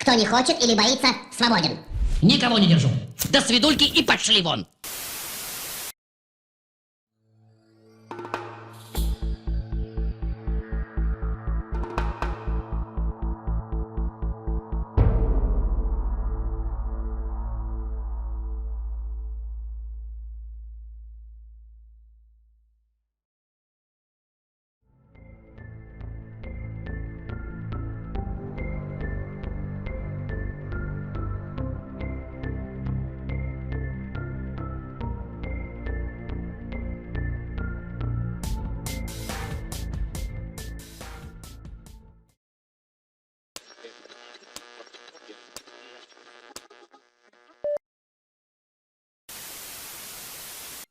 Кто не хочет или боится, свободен. Никого не держу. До свидульки и пошли вон.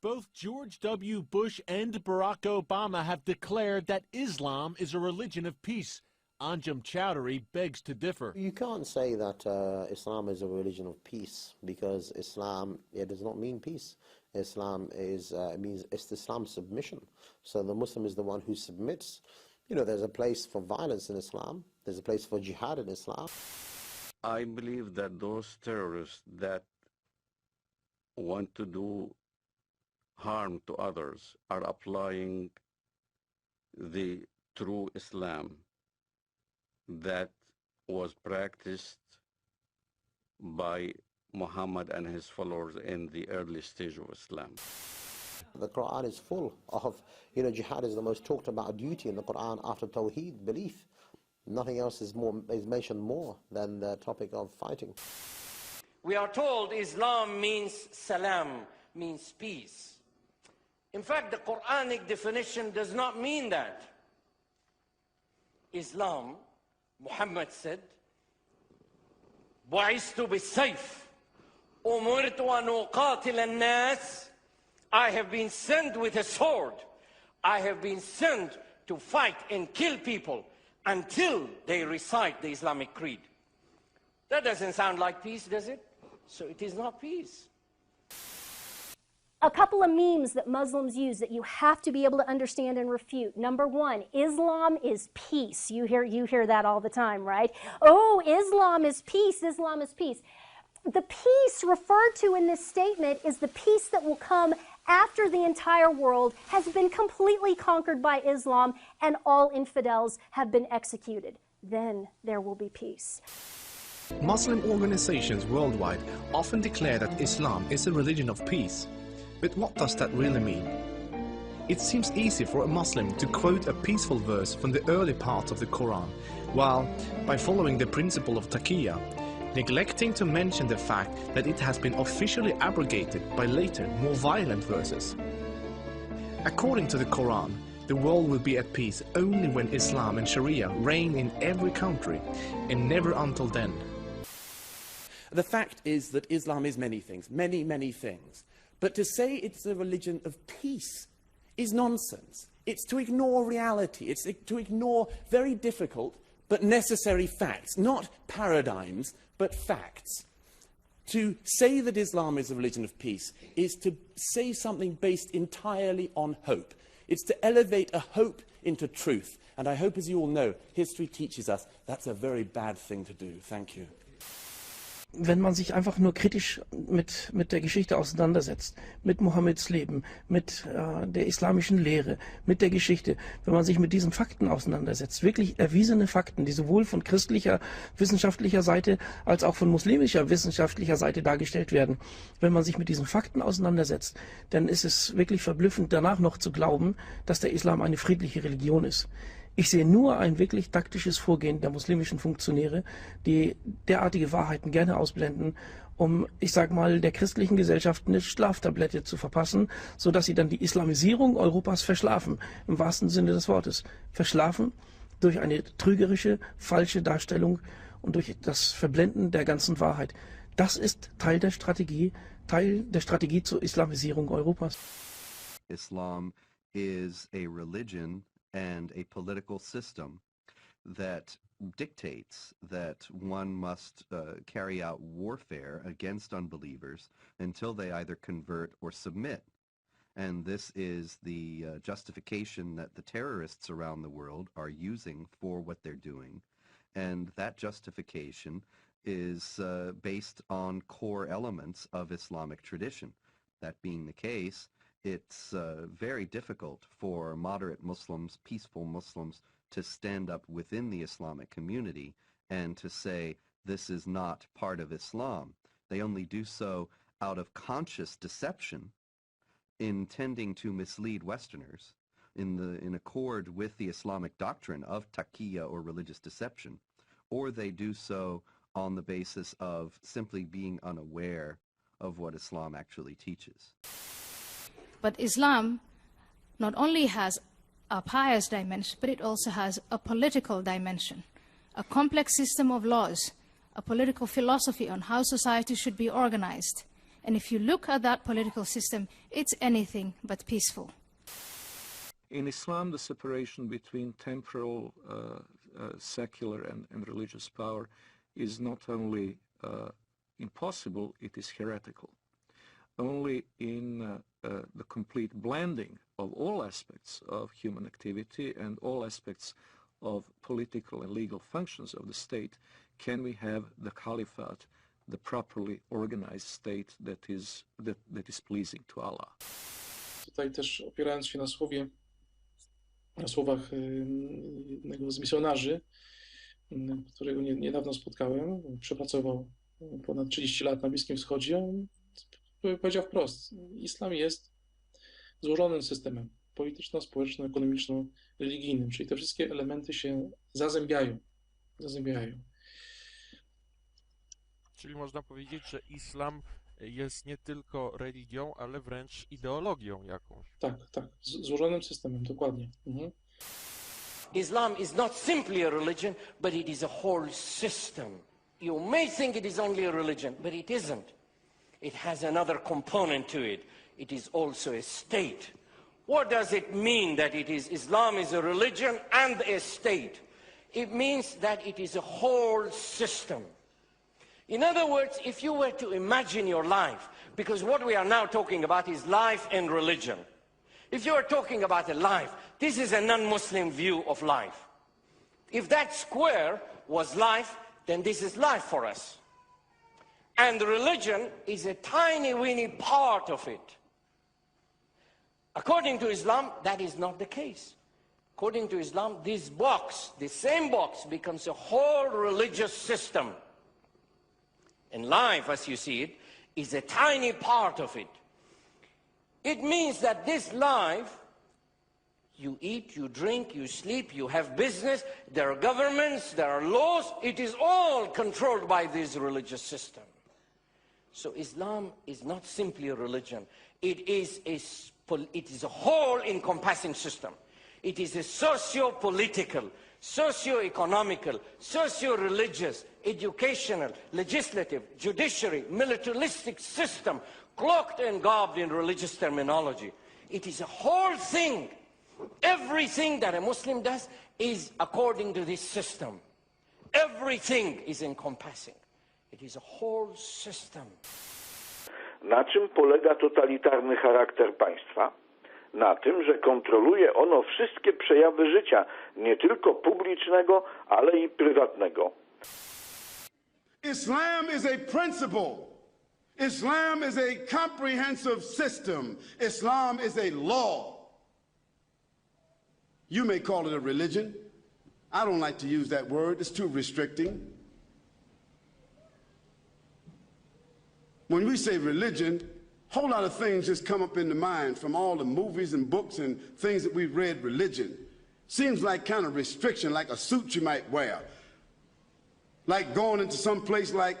Both George W. Bush and Barack Obama have declared that Islam is a religion of peace. Anjem Chowdhury begs to differ. You can't say that Islam is a religion of peace, because Islam, it does not mean peace. Islam is means Islam submission. So the Muslim is the one who submits. You know, there's a place for violence in Islam. There's a place for jihad in Islam. I believe that those terrorists that want to do harm to others are applying the true Islam that was practiced by Muhammad and his followers in the early stage of Islam. The Quran is full of, jihad is the most talked about duty in the Quran after Tawheed, belief. Nothing else is mentioned more than the topic of fighting. We are told Islam means salam, means peace. In fact, the Quranic definition does not mean that. Islam, Muhammad said, بُعِثْتُ بِالسَّيْفِ أُمِرْتُ أَنْ أُقَاتِلَ النَّاسِ. I have been sent with a sword. I have been sent to fight and kill people until they recite the Islamic creed. That doesn't sound like peace, does it? So it is not peace. A couple of memes that Muslims use that you have to be able to understand and refute. Number one, Islam is peace. You hear that all the time, right? Oh, Islam is peace, Islam is peace. The peace referred to in this statement is the peace that will come after the entire world has been completely conquered by Islam and all infidels have been executed. Then there will be peace. Muslim organizations worldwide often declare that Islam is a religion of peace. But what does that really mean? It seems easy for a Muslim to quote a peaceful verse from the early parts of the Quran, while, by following the principle of taqiyya, neglecting to mention the fact that it has been officially abrogated by later, more violent verses. According to the Quran, the world will be at peace only when Islam and Sharia reign in every country, and never until then. The fact is that Islam is many things, many, many things. But to say it's a religion of peace is nonsense. It's to ignore reality. It's to ignore very difficult but necessary facts, not paradigms, but facts. To say that Islam is a religion of peace is to say something based entirely on hope. It's to elevate a hope into truth. And I hope, as you all know, history teaches us that's a very bad thing to do. Thank you. Wenn man sich einfach nur kritisch mit der Geschichte auseinandersetzt, mit Mohammeds Leben, mit der islamischen Lehre, mit der Geschichte, wenn man sich mit diesen Fakten auseinandersetzt, wirklich erwiesene Fakten, die sowohl von christlicher wissenschaftlicher Seite als auch von muslimischer wissenschaftlicher Seite dargestellt werden, wenn man sich mit diesen Fakten auseinandersetzt, dann ist es wirklich verblüffend, danach noch zu glauben, dass der Islam eine friedliche Religion ist. Ich sehe nur ein wirklich taktisches Vorgehen der muslimischen Funktionäre, die derartige Wahrheiten gerne ausblenden, um, ich sage mal, der christlichen Gesellschaft eine Schlaftablette zu verpassen, sodass sie dann die Islamisierung Europas verschlafen, im wahrsten Sinne des Wortes. Verschlafen durch eine trügerische, falsche Darstellung und durch das Verblenden der ganzen Wahrheit. Das ist Teil der Strategie zur Islamisierung Europas. Islam is a religion and a political system that dictates that one must carry out warfare against unbelievers until they either convert or submit. And this is the justification that the terrorists around the world are using for what they're doing. And that justification is based on core elements of Islamic tradition. That being the case, it's very difficult for moderate Muslims, peaceful Muslims, to stand up within the Islamic community and to say this is not part of Islam. They only do so out of conscious deception, intending to mislead Westerners in accord with the Islamic doctrine of taqiyya or religious deception, or they do so on the basis of simply being unaware of what Islam actually teaches. But Islam not only has a pious dimension, but it also has a political dimension, a complex system of laws, a political philosophy on how society should be organized. And if you look at that political system, it's anything but peaceful. In Islam, the separation between temporal, secular, and religious power is not only impossible, it is heretical. Only in the complete blending of all aspects of human activity and all aspects of political and legal functions of the state can we have the caliphate, the properly organized state that is pleasing to Allah. Tutaj też opierając się na słowach jednego z misjonarzy, którego niedawno spotkałem, przepracował ponad 30 lat na Bliskim Wschodzie, on powiedział wprost, islam jest złożonym systemem polityczno-społeczno-ekonomiczno-religijnym, czyli te wszystkie elementy się zazębiają. Czyli można powiedzieć, że islam jest nie tylko religią, ale wręcz ideologią jakąś. Tak, złożonym systemem, dokładnie. Islam is not simply a religion, but it is a whole system. You may think it is only a religion, but it isn't. It has another component to it. It is also a state. What does it mean that Islam is a religion and a state? It means that it is a whole system. In other words, if you were to imagine your life, because what we are now talking about is life and religion. If you are talking about a life, this is a non-Muslim view of life. If that square was life, then this is life for us. And religion is a tiny, weeny part of it. According to Islam, that is not the case. According to Islam, this box, the same box, becomes a whole religious system. And life, as you see it, is a tiny part of it. It means that this life, you eat, you drink, you sleep, you have business, there are governments, there are laws, it is all controlled by this religious system. So Islam is not simply a religion. It is a whole encompassing system. It is a socio-political, socio-economical, socio-religious, educational, legislative, judiciary, militaristic system, cloaked and garbed in religious terminology. It is a whole thing. Everything that a Muslim does is according to this system. Everything is encompassing. It is a whole system. Na czym polega totalitarny charakter państwa? Na tym, że kontroluje ono wszystkie przejawy życia, nie tylko publicznego, ale i prywatnego. Islam is a principle. Islam is a comprehensive system. Islam is a law. You may call it a religion. I don't like to use that word. It's too restricting. When we say religion, a whole lot of things just come up in the mind from all the movies and books and things that we've read. Religion seems like kind of restriction, like a suit you might wear, like going into some place like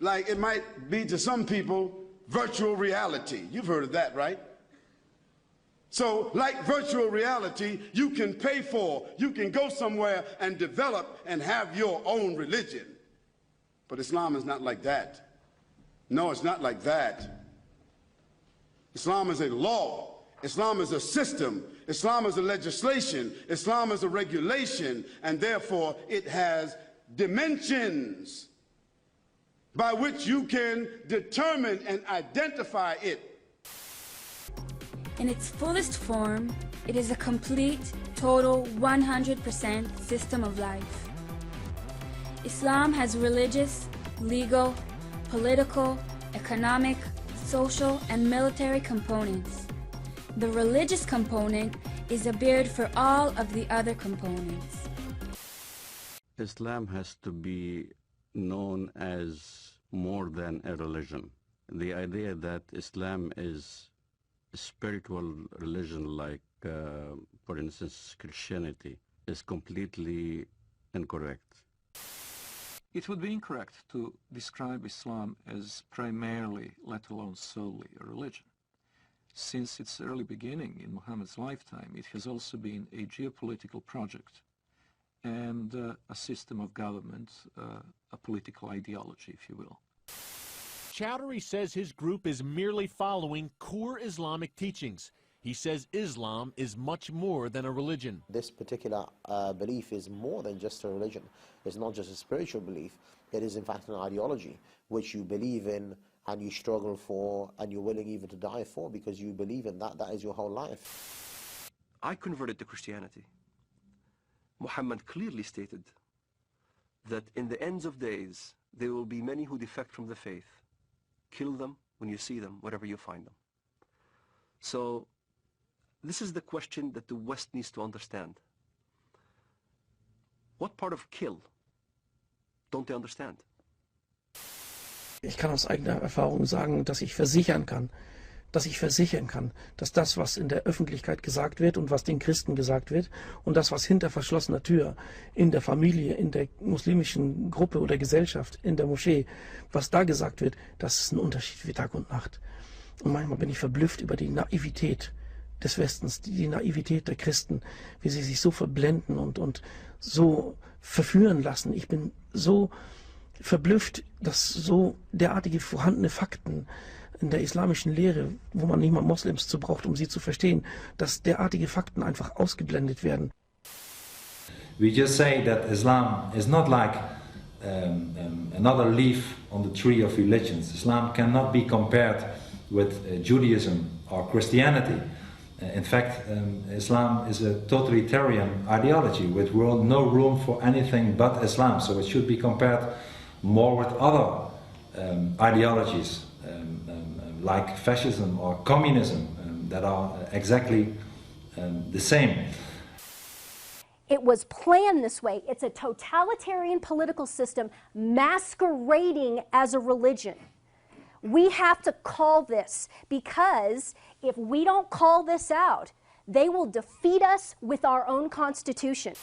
it might be to some people virtual reality. You've heard of that, right? So like virtual reality, you can pay for, you can go somewhere and develop and have your own religion. But Islam is not like that. No, it's not like that. Islam is a law. Islam is a system. Islam is a legislation. Islam is a regulation, and therefore it has dimensions by which you can determine and identify it. In its fullest form, it is a complete, total, 100% system of life. Islam has religious, legal, political, economic, social, and military components. The religious component is a beard for all of the other components. Islam has to be known as more than a religion. The idea that Islam is a spiritual religion like, for instance, Christianity, is completely incorrect. It would be incorrect to describe Islam as primarily, let alone solely, a religion. Since its early beginning in Muhammad's lifetime, it has also been a geopolitical project and a system of government, a political ideology, if you will. Chowdhury says his group is merely following core Islamic teachings. He says Islam is much more than a religion. This particular belief is more than just a religion. It's not just a spiritual belief. It is in fact an ideology which you believe in and you struggle for and you're willing even to die for because you believe in that. That is your whole life. I converted to Christianity. Muhammad clearly stated that in the ends of days there will be many who defect from the faith. Kill them when you see them, wherever you find them. So this is the question that the West needs to understand. What part of kill don't they understand? Ich kann aus eigener Erfahrung sagen, dass ich versichern kann, dass das, was in der Öffentlichkeit gesagt wird und was den Christen gesagt wird und das, was hinter verschlossener Tür in der Familie, in der muslimischen Gruppe oder Gesellschaft, in der Moschee, was da gesagt wird, das ist ein Unterschied wie Tag und Nacht. Und manchmal bin ich verblüfft über die Naivität des Westens, die Naivität der Christen, wie sie sich so verblenden und so verführen lassen. Ich bin so verblüfft, dass so derartige vorhandene Fakten in der islamischen Lehre, wo man nicht mal Moslems zu braucht, um sie zu verstehen, dass derartige Fakten einfach ausgeblendet werden. We just say that Islam is not like another leaf on the tree of religions. Islam cannot be compared with Judaism or Christianity. In fact, Islam is a totalitarian ideology with no room for anything but Islam. So it should be compared more with other ideologies like fascism or communism that are exactly the same. It was planned this way. It's a totalitarian political system masquerading as a religion. We have to call this, because if we don't call this out, they will defeat us with our own constitution.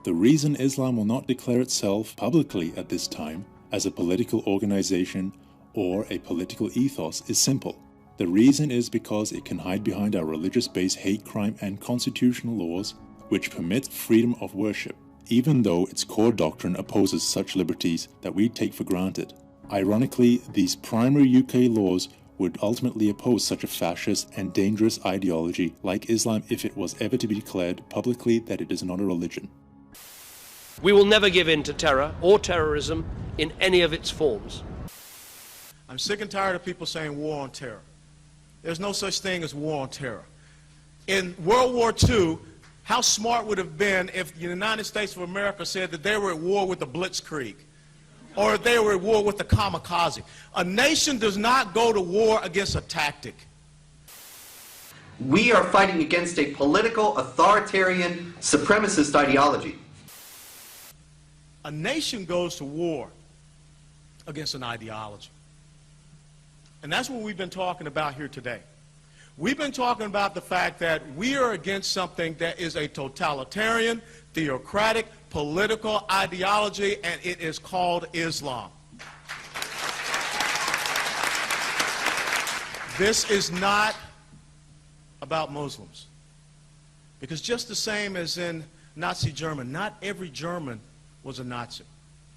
The reason Islam will not declare itself publicly at this time as a political organization or a political ethos is simple. The reason is because it can hide behind our religious-based hate crime and constitutional laws which permit freedom of worship, even though its core doctrine opposes such liberties that we take for granted. Ironically, these primary UK laws would ultimately oppose such a fascist and dangerous ideology like Islam if it was ever to be declared publicly that it is not a religion. We will never give in to terror or terrorism in any of its forms. I'm sick and tired of people saying war on terror. There's no such thing as war on terror. In World War II, how smart would it have been if the United States of America said that they were at war with the Blitzkrieg, or if they were at war with the kamikaze? A nation does not go to war against a tactic. We are fighting against a political, authoritarian, supremacist ideology. A nation goes to war against an ideology. And that's what we've been talking about here today. We've been talking about the fact that we are against something that is a totalitarian, theocratic, political ideology, and it is called Islam. This is not about Muslims. Because just the same as in Nazi Germany, not every German was a Nazi.